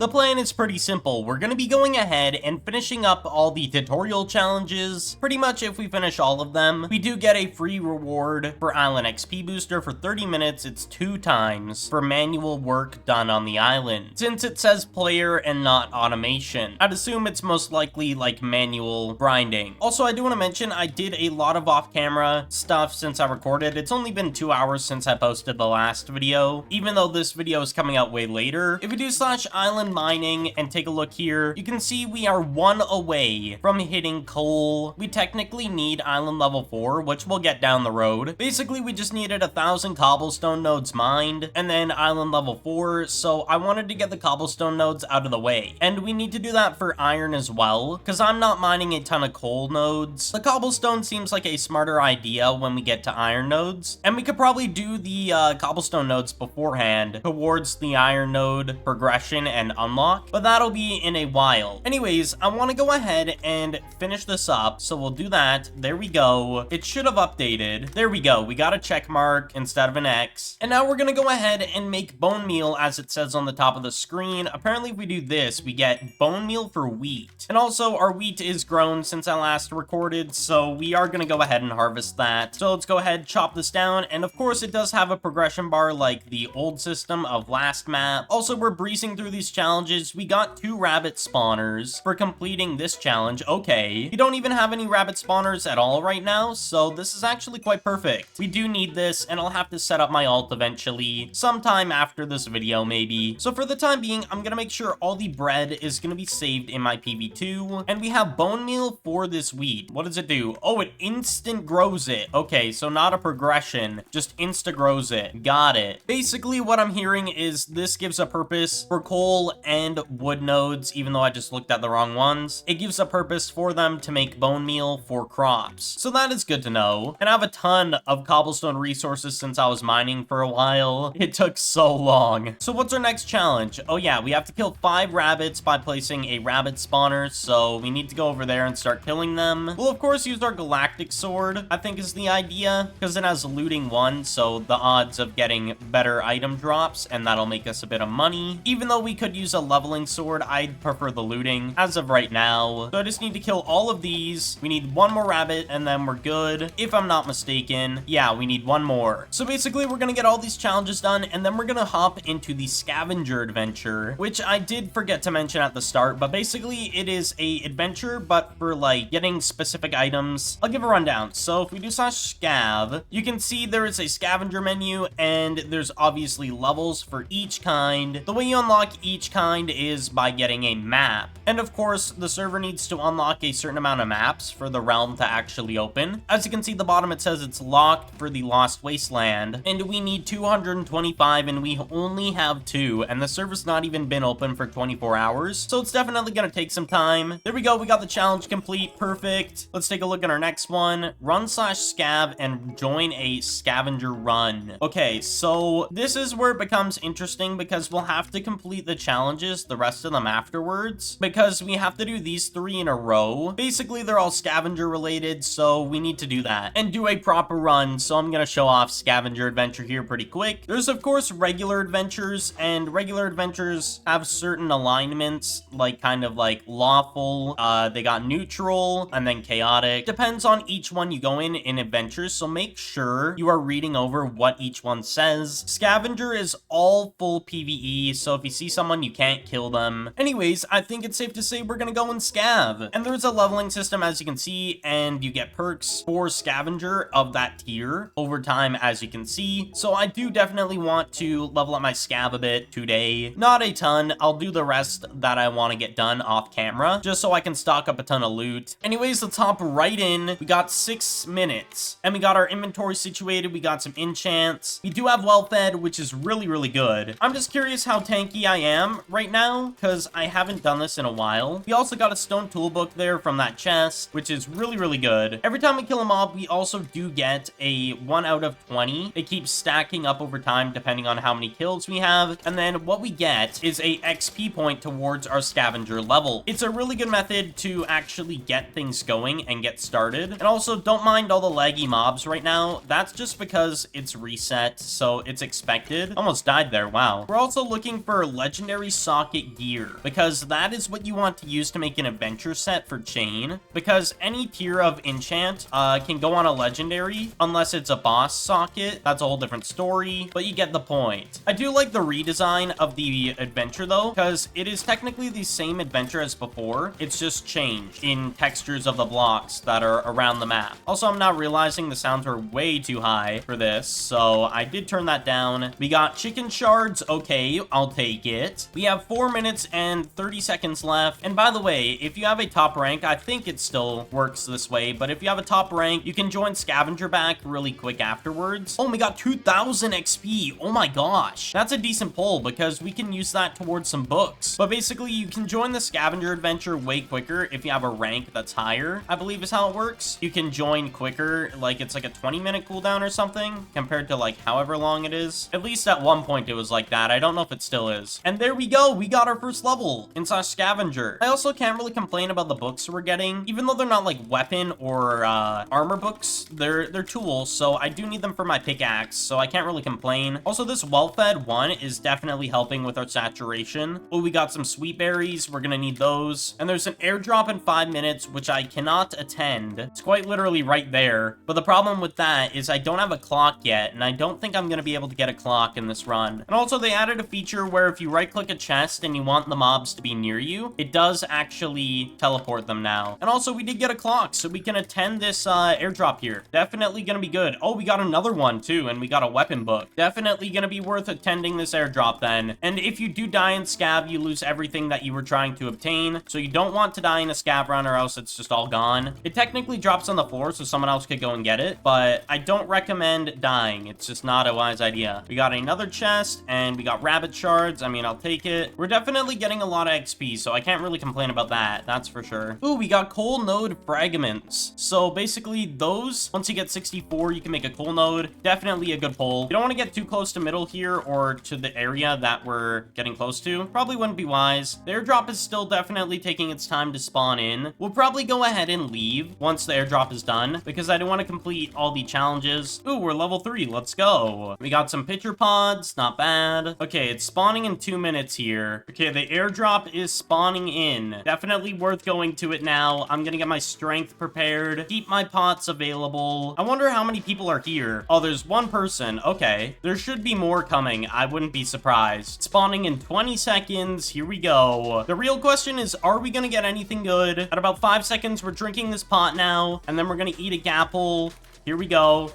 The plan is pretty simple. We're going to be going ahead and finishing up all the tutorial challenges. Pretty much if we finish all of them, we do get a free reward for Island XP Booster for 30 minutes. It's 2 times for manual work done on the island. Since it says player and not automation, I'd assume it's most likely like manual grinding. Also, I do want to mention I did a lot of off-camera stuff since I recorded. It's only been 2 hours since I posted the last video, even though this video is coming out way later. If we do /island mining and take a look here, you can see we are 1 away from hitting coal. We technically need island level 4, which we'll get down the road. Basically, we just needed 1,000 cobblestone nodes mined and then island level 4, so I wanted to get the cobblestone nodes out of the way. And we need to do that for iron as well, because I'm not mining a ton of coal nodes. The cobblestone seems like a smarter idea when we get to iron nodes, and we could probably do the cobblestone nodes beforehand towards the iron node progression and unlock, but that'll be in a while. Anyways, I want to go ahead and finish this up, so we'll do that. There we go. It should have updated. There we go. We got a check mark instead of an X. And now we're going to go ahead and make bone meal as it says on the top of the screen. Apparently, if we do this, we get bone meal for wheat. And also, our wheat is grown since I last recorded, so we are going to go ahead and harvest that. So let's go ahead, chop this down, and of course, it does have a progression bar like the old system of last map. Also, we're breezing through these challenges. We got 2 rabbit spawners for completing this challenge. Okay. We don't even have any rabbit spawners at all right now, so this is actually quite perfect. We do need this, and I'll have to set up my ult eventually, sometime after this video maybe. So for the time being, I'm gonna make sure all the bread is gonna be saved in my PV2, and we have bone meal for this wheat. What does it do? Oh, it instant grows it. Okay, so not a progression, just insta grows it. Got it. Basically, what I'm hearing is this gives a purpose for coal and wood nodes, even though I just looked at the wrong ones. It gives a purpose for them to make bone meal for crops. So that is good to know. And I have a ton of cobblestone resources since I was mining for a while. It took so long. So what's our next challenge? Oh yeah, we have to kill 5 rabbits by placing a rabbit spawner, so we need to go over there and start killing them. We'll of course use our galactic sword, I think is the idea, because it has looting 1, so the odds of getting better item drops, and that'll make us a bit of money. Even though we could use a leveling sword, I'd prefer the looting as of right now. So I just need to kill all of these. We need 1 more rabbit and then we're good, if I'm not mistaken. Yeah, we need 1 more. So basically we're gonna get all these challenges done, and then we're gonna hop into the scavenger adventure, which I did forget to mention at the start, but basically it is a adventure but for like getting specific items. I'll give a rundown. So if we do /scav, you can see there is a scavenger menu, and there's obviously levels for each kind. The way you unlock each kind is by getting a map, and of course the server needs to unlock a certain amount of maps for the realm to actually open. As you can see at the bottom, it says it's locked for the Lost Wasteland, and we need 225, and we only have 2, and the server's not even been open for 24 hours, so it's definitely gonna take some time. There we go, we got the challenge complete. Perfect. Let's take a look at our next one. Run /scav and join a scavenger run. Okay, so this is where it becomes interesting, because we'll have to complete the challenges, the rest of them afterwards, because we have to do these 3 in a row. Basically, they're all scavenger related, so we need to do that and do a proper run. So I'm gonna show off scavenger adventure here pretty quick. There's of course regular adventures, and regular adventures have certain alignments, like kind of like lawful, they got neutral, and then chaotic. Depends on each one you go in adventures, so make sure you are reading over what each one says. Scavenger is all full PvE, so if you see someone, you can't kill them. Anyways, I think it's safe to say we're gonna go and scav. And there's a leveling system, as you can see, and you get perks for scavenger of that tier over time, as you can see. So I do definitely want to level up my scav a bit today. Not a ton. I'll do the rest that I want to get done off camera, just so I can stock up a ton of loot. Anyways, let's hop right in. We got 6 minutes, and we got our inventory situated. We got some enchants. We do have well fed, which is really, really good. I'm just curious how tanky I am right now, because I haven't done this in a while. We also got a stone toolbook there from that chest, which is really, really good. Every time we kill a mob, we also do get a 1 out of 20. It keeps stacking up over time depending on how many kills we have. And then what we get is a XP point towards our scavenger level. It's a really good method to actually get things going and get started. And also, don't mind all the laggy mobs right now. That's just because it's reset, so it's expected. Almost died there, wow. We're also looking for legendary legendary socket gear, because that is what you want to use to make an adventure set for Chain, because any tier of enchant can go on a legendary unless it's a boss socket. That's a whole different story, but you get the point. I do like the redesign of the adventure though, because it is technically the same adventure as before. It's just changed in textures of the blocks that are around the map. Also, I'm now realizing the sounds were way too high for this, so I did turn that down. We got chicken shards. Okay, I'll take it. We have 4 minutes and 30 seconds left. And by the way, if you have a top rank, I think it still works this way, but if you have a top rank, you can join Scavenger back really quick afterwards. Oh, we got 2,000 XP. Oh my gosh. That's a decent pull because we can use that towards some books. But basically, you can join the Scavenger adventure way quicker if you have a rank that's higher, I believe is how it works. You can join quicker, like it's like a 20-minute cooldown or something, compared to like however long it is. At least at one point it was like that. I don't know if it still is. And there we go. We got our first level inside Scavenger. I also can't really complain about the books we're getting, even though they're not like weapon or armor books. They're tools, so I do need them for my pickaxe, so I can't really complain. Also, this well-fed one is definitely helping with our saturation. Oh, we got some sweet berries. We're gonna need those. And there's an airdrop in 5 minutes, which I cannot attend. It's quite literally right there. But the problem with that is I don't have a clock yet, and I don't think I'm gonna be able to get a clock in this run. And also, they added a feature where if you right-click a chest and you want the mobs to be near you, it does actually teleport them now. And also, we did get a clock, so we can attend this airdrop here. Definitely gonna be good. Oh, we got another one too, and we got a weapon book. Definitely gonna be worth attending this airdrop then. And if you do die in Scav, you lose everything that you were trying to obtain. So you don't want to die in a Scav run or else it's just all gone. It technically drops on the floor so someone else could go and get it, but I don't recommend dying. It's just not a wise idea. We got another chest and we got rabbit shards. I mean, I'll take it. We're definitely getting a lot of XP, so I can't really complain about that. That's for sure. Ooh, we got coal node fragments. So basically those, once you get 64, you can make a coal node. Definitely a good pull. You don't want to get too close to middle here or to the area that we're getting close to. Probably wouldn't be wise. The airdrop is still definitely taking its time to spawn in. We'll probably go ahead and leave once the airdrop is done because I don't want to complete all the challenges. Ooh, we're level 3. Let's go. We got some pitcher pods. Not bad. Okay, it's spawning in 2 minutes here. Okay, the airdrop is spawning in. Definitely worth going to it now. I'm gonna get my strength prepared. Keep my pots available. I wonder how many people are here. Oh, there's one person. Okay. There should be more coming. I wouldn't be surprised. Spawning in 20 seconds. Here we go. The real question is, are we gonna get anything good? At about 5 seconds, we're drinking this pot now, and then we're gonna eat a gapple. Here we go.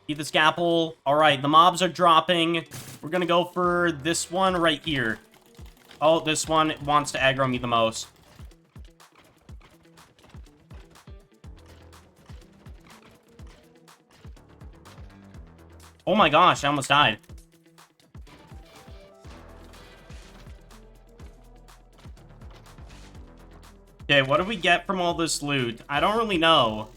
Eat this gapple. All right, the mobs are dropping. We're gonna go for this one right here. Oh, this one wants to aggro me the most. Oh my gosh, I almost died. Okay, what do we get from all this loot? I don't really know.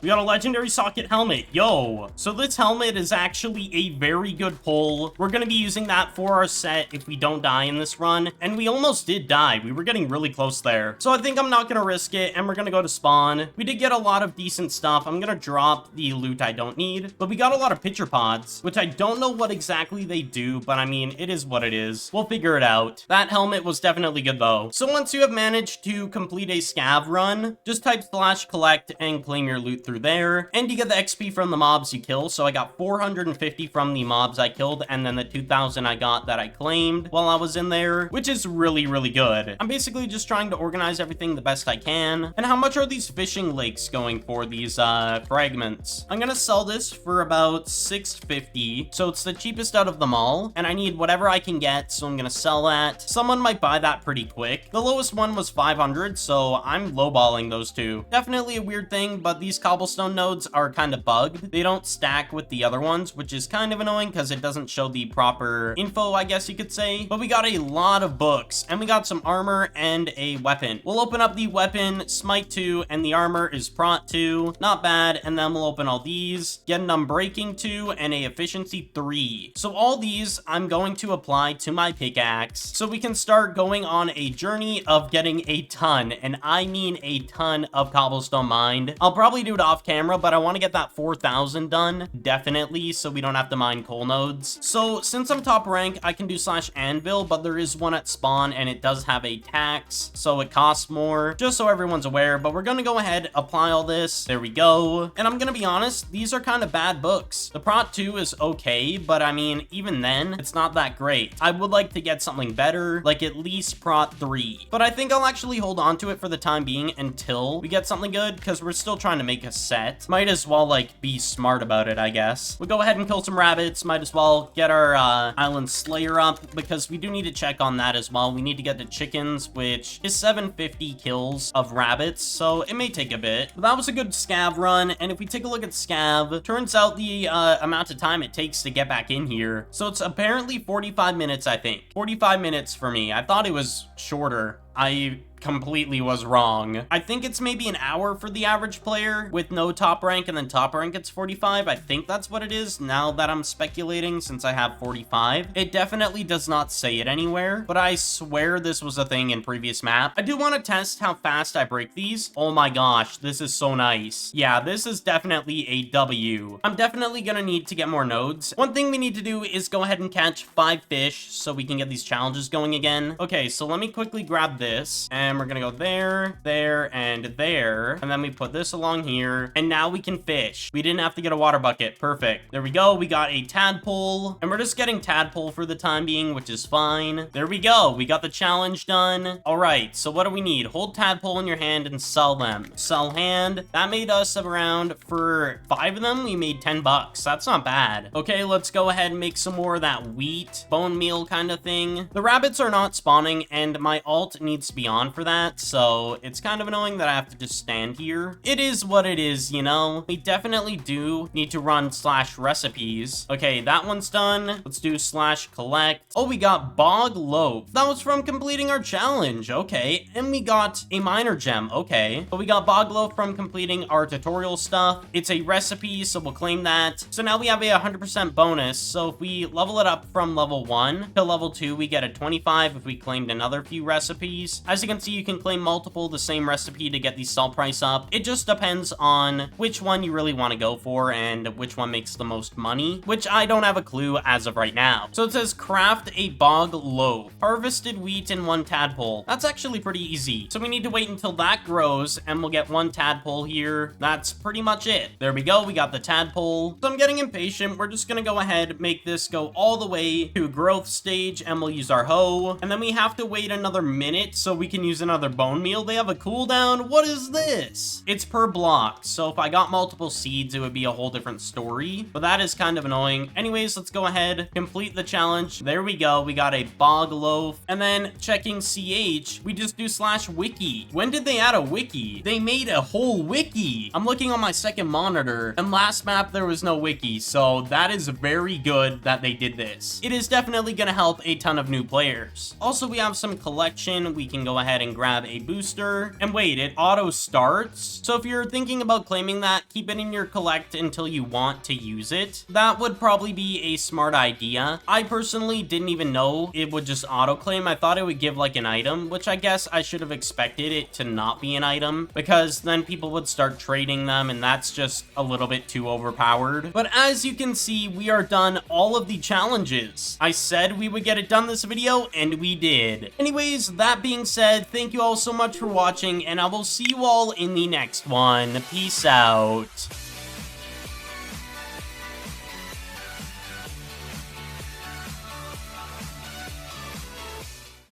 We got a legendary socket helmet. Yo. So this helmet is actually a very good pull. We're going to be using that for our set if we don't die in this run. And we almost did die. We were getting really close there. So I think I'm not going to risk it. And we're going to go to spawn. We did get a lot of decent stuff. I'm going to drop the loot I don't need. But we got a lot of pitcher pods, which I don't know what exactly they do. But I mean, it is what it is. We'll figure it out. That helmet was definitely good though. So once you have managed to complete a scav run, just type /collect and claim your loot through there, and you get the XP from the mobs you kill. So I got 450 from the mobs I killed, and then the 2,000 I got that I claimed while I was in there, which is really, really good. I'm basically just trying to organize everything the best I can. And how much are these fishing lakes going for, these fragments? I'm gonna sell this for about 650, so it's the cheapest out of them all, and I need whatever I can get, so I'm gonna sell that. Someone might buy that pretty quick. The lowest one was 500, so I'm lowballing those two. Definitely a weird thing, but these cobblestone nodes are kind of bugged. They don't stack with the other ones, which is kind of annoying because it doesn't show the proper info, I guess you could say. But we got a lot of books, and we got some armor and a weapon. We'll open up the weapon, Smite 2, and the armor is Prot 2. Not bad. And then we'll open all these, get an Unbreaking 2, and a Efficiency 3. So all these I'm going to apply to my pickaxe so we can start going on a journey of getting a ton, and I mean a ton of cobblestone mined. I'll probably do it off camera, but I want to get that 4,000 done, definitely, so we don't have to mine coal nodes. So since I'm top rank, I can do slash anvil, but there is one at spawn, and it does have a tax, so it costs more, just so everyone's aware. But we're gonna go ahead, apply all this. There we go. And I'm gonna be honest, these are kind of bad books. The Prot 2 is okay, but I mean, even then, it's not that great. I would like to get something better, like at least Prot 3. But I think I'll actually hold on to it for the time being until we get something good, because we're still trying to make a set. Might as well, like, be smart about it, I guess. We'll go ahead and kill some rabbits. Might as well get our Island Slayer up, because we do need to check on that as well. We need to get the chickens, which is 750 kills of rabbits, so it may take a bit. But that was a good scav run, and if we take a look at scav, turns out the amount of time it takes to get back in here. So it's apparently 45 minutes, I think. 45 minutes for me. I thought it was shorter. I completely was wrong. I think it's maybe an hour for the average player with no top rank, and then top rank it's 45. I think that's what it is now that I'm speculating, since I have 45. It definitely does not say it anywhere, but I swear this was a thing in previous map. I do want to test how fast I break these. Oh my gosh, this is so nice. Yeah, this is definitely a W. I'm definitely gonna need to get more nodes. One thing we need to do is go ahead and catch 5 fish so we can get these challenges going again. Okay, so let me quickly grab this, and we're gonna go there, there, and there, and then we put this along here, and now we can fish. We didn't have to get a water bucket. Perfect. There we go. We got a tadpole, and we're just getting tadpole for the time being, which is fine. There we go. We got the challenge done. All right, so what do we need? Hold tadpole in your hand and sell them. Sell hand. That made us around, for 5 of them, we made 10 bucks. That's not bad. Okay, let's go ahead and make some more of that wheat, bone meal kind of thing. The rabbits are not spawning, and my alt needs to be on for that, so it's kind of annoying that I have to just stand here. It is what it is, you know? We definitely do need to run slash recipes. Okay, that one's done. Let's do slash collect. Oh, we got bog loaf. That was from completing our challenge. Okay, and we got a minor gem. Okay, but we got bog loaf from completing our tutorial stuff. It's a recipe, so we'll claim that. So now we have a 100% bonus. So if we level it up from level 1 to level 2, we get a 25 if we claimed another few recipes. As you can see, you can claim multiple the same recipe to get the sell price up. It just depends on which one you really want to go for and which one makes the most money, which I don't have a clue as of right now. So it says craft a bog loaf, harvested wheat and 1 tadpole. That's actually pretty easy. So we need to wait until that grows, and we'll get 1 tadpole here. That's pretty much it. There we go. We got the tadpole. So I'm getting impatient. We're just gonna go ahead, make this go all the way to growth stage, and we'll use our hoe. And then we have to wait another minute so we can use another bone meal. They have a cooldown. What is this? It's per block, so if I got multiple seeds, it would be a whole different story, but that is kind of annoying. Anyways, let's go ahead, complete the challenge. There we go. We got a bog loaf, and then checking CH, we just do slash wiki. When did they add a wiki? They made a whole wiki. I'm looking on my second monitor, and last map there was no wiki, so that is very good that they did this. It is definitely gonna help a ton of new players. Also, we have some collection. We can go ahead and grab a booster, and wait, it auto starts. So if you're thinking about claiming that, keep it in your collect until you want to use it. That would probably be a smart idea. I personally didn't even know it would just auto claim. I thought it would give like an item, which I guess I should have expected it to not be an item, because then people would start trading them, and that's just a little bit too overpowered. But as you can see, we are done all of the challenges. I said we would get it done this video, and we did. Anyways, that being said, thank you all so much for watching, and I will see you all in the next one. Peace out.